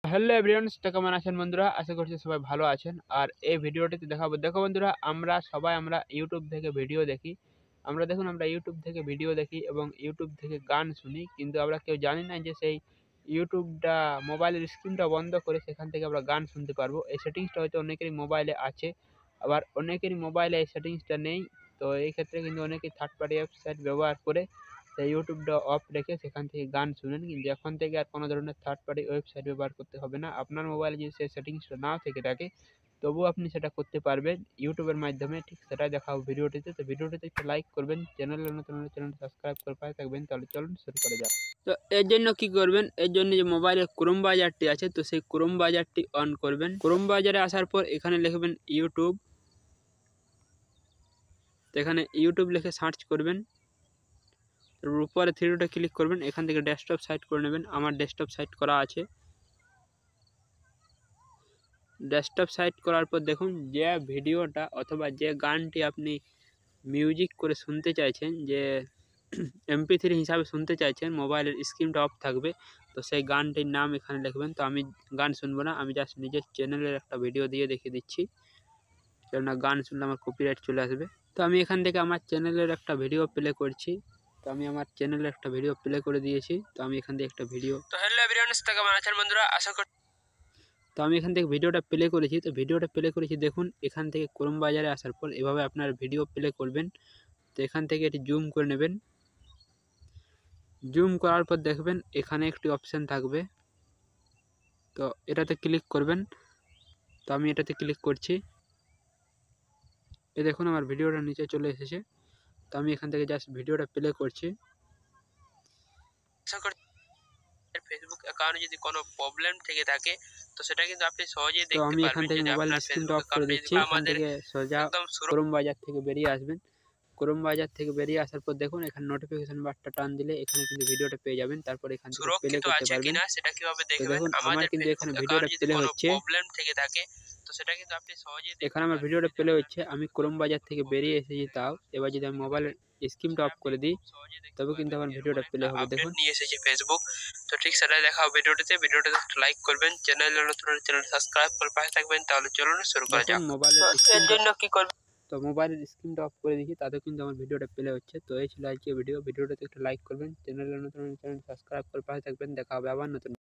Hello everyone, কেমন আছেন বন্ধুরা? আশা করছি সবাই ভালো আছেন। আর এই ভিডিওটিতে দেখাবো, দেখো বন্ধুরা, আমরা ইউটিউব থেকে ভিডিও দেখি। আমরা ইউটিউব থেকে ভিডিও দেখি এবং ইউটিউব থেকে গান শুনি, কিন্তু আমরা কেউ জানি না যে সেই ইউটিউবটা মোবাইলের স্ক্রিনটা বন্ধ করে সেখান থেকে আমরা গান শুনতে পারবো। এই সেটিংসটা হয়তো অনেকেরই মোবাইলে আছে, আবার অনেকেরই মোবাইলে এই সেটিংসটা নেই। তো এই ক্ষেত্রে কিন্তু অনেকেই থার্ড পার্টি ওয়েবসাইট ব্যবহার করে সেই ইউটিউবটা অফ রেখে সেখান থেকে গান শুনেন। কিন্তু এখন থেকে আর কোনো ধরনের থার্ড পার্টি ওয়েবসাইট ব্যবহার করতে হবে না। আপনার মোবাইলে যদি সেই সেটিংসটা নাও থেকে থাকে, তবুও আপনি সেটা করতে পারবেন ইউটিউবের মাধ্যমে। ঠিক সেটাই দেখাবো ভিডিওটিতে। তো ভিডিওটিতে একটু লাইক করবেন, চ্যানেলে নতুন হলে চ্যানেলটা সাবস্ক্রাইব করে পাশে থাকবেন। তাহলে চলুন শুরু করা যাক। তো এর জন্য কি করবেন, এর জন্য যে মোবাইলের ক্রোম বাজারটি আছে, তো সেই ক্রোম বাজারটি অন করবেন। ক্রোম বাজারে আসার পর এখানে লিখবেন ইউটিউব। তো এখানে ইউটিউব লিখে সার্চ করবেন। তারপর উপরে থ্রি ডটে ক্লিক করবেন, এখান থেকে ডেস্কটপ সাইট করে নেবেন। আমার ডেস্কটপ সাইট করা আছে। ডেস্কটপ সাইট করার পর দেখুন, যে ভিডিওটা অথবা যে গানটি আপনি মিউজিক করে শুনতে চাইছেন, যে MP3 হিসাবে শুনতে চাইছেন, মোবাইলের স্ক্রিনটা অফ থাকবে, তো সেই গানটির নাম এখানে লিখবেন। তো আমি গান শুনবো না, আমি জাস্ট নিজের চ্যানেলের একটা ভিডিও দিয়ে দেখিয়ে দিচ্ছি, কেননা গান শুনলে আমার কপিরাইট চলে আসবে। তো আমি এখান থেকে আমার চ্যানেলের একটা ভিডিও প্লে করছি। তো আমি আমার চ্যানেলে একটা ভিডিও প্লে করে দিয়েছি। তো আমি এখান থেকে একটা ভিডিও, তো হ্যালো এভরিওয়ান, কেমন আছেন বন্ধুরা? আশা করি। তো আমি এখান থেকে ভিডিওটা প্লে করেছি। তো ভিডিওটা প্লে করেছি, দেখুন এখান থেকে ক্রোম বাজারে আসার পর এভাবে আপনার ভিডিও প্লে করবেন। তো এখান থেকে এটি জুম করে নেবেন। জুম করার পর দেখবেন এখানে একটি অপশান থাকবে, তো এটাতে ক্লিক করবেন। তো আমি এটাতে ক্লিক করছি। এই দেখুন আমার ভিডিওটা নিচে চলে এসেছে। তো আমি এখান থেকে জাস্ট ভিডিওটা প্লে করছি। আশা করি ফেসবুক অ্যাকাউন্টে যদি কোনো প্রবলেম থেকে থাকে, তো সেটা কিন্তু আপনি সহজেই দেখতে পারবেন। তো আমি এখান থেকে মোবাইলের স্ক্রিনটা অফ করে দিচ্ছি। এখান থেকে সোজা ক্রোম বাজার থেকে বেরিয়ে আসবেন। ক্রোম বাজার থেকে বেরিয়ে আসার পর দেখুন এখানে নোটিফিকেশন বারটা টান দিলে এখানে কিন্তু ভিডিওটা পেয়ে যাবেন। তারপর এখান থেকে প্লে করতে পারবেন। সেটা কিভাবে দেখবেন? দেখুন আমার কিন্তু এখানে ভিডিওটা প্লে হচ্ছে। প্রবলেম থেকে থাকে, তো সেটা কিন্তু আপনি সহজেই এখানে আমার ভিডিওটা প্লে হচ্ছে। আমি ক্রোম বাজার থেকে বেরিয়ে এসেছি, তাও এবার যদি আমি মোবাইলের স্ক্রিনটা অফ করে দিই, তবে কিন্তু আমার ভিডিওটা প্লে হবে। দেখুন নিয়ে এসেছে ফেসবুক। তো ঠিক সেটাই দেখাও ভিডিওটিতে একটা লাইক করবেন, চ্যানেলে নতুন হলে চ্যানেল সাবস্ক্রাইব করে পাশে থাকবেন। তাহলে চলুন শুরু করা যাক। মোবাইলের এর জন্য কি করবেন, তো মোবাইলের স্ক্রিনটা অফ করে দিয়েছি, তাতেও কিন্তু আমার ভিডিওটা প্লে হচ্ছে। তো এই ছিল আজকে ভিডিওটাতে একটা লাইক করবেন, চ্যানেলে নতুন হলে চ্যানেল সাবস্ক্রাইব করে পাশে থাকবেন। দেখা হবে আবার নতুন